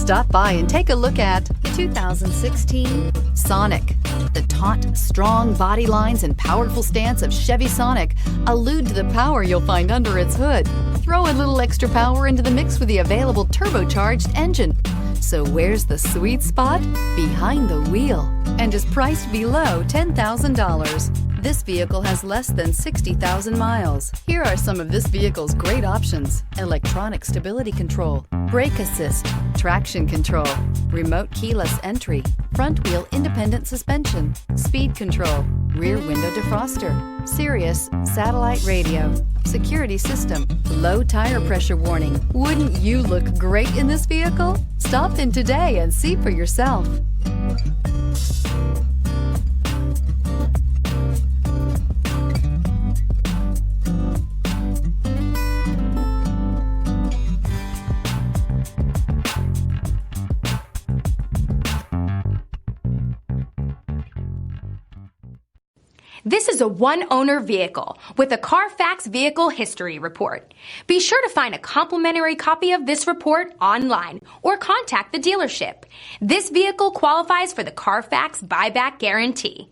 Stop by and take a look at the 2016 Sonic. The taut, strong body lines and powerful stance of Chevy Sonic allude to the power you'll find under its hood. Throw a little extra power into the mix with the available turbocharged engine. So where's the sweet spot? Behind the wheel, and is priced below $10,000. This vehicle has less than 60,000 miles. Here are some of this vehicle's great options: electronic stability control, brake assist, traction control, remote keyless entry, front wheel independent suspension, speed control, rear window defroster, Sirius satellite radio, security system, low tire pressure warning. Wouldn't you look great in this vehicle? Stop in today and see for yourself. This is a one-owner vehicle with a Carfax Vehicle History Report. Be sure to find a complimentary copy of this report online or contact the dealership. This vehicle qualifies for the Carfax Buyback Guarantee.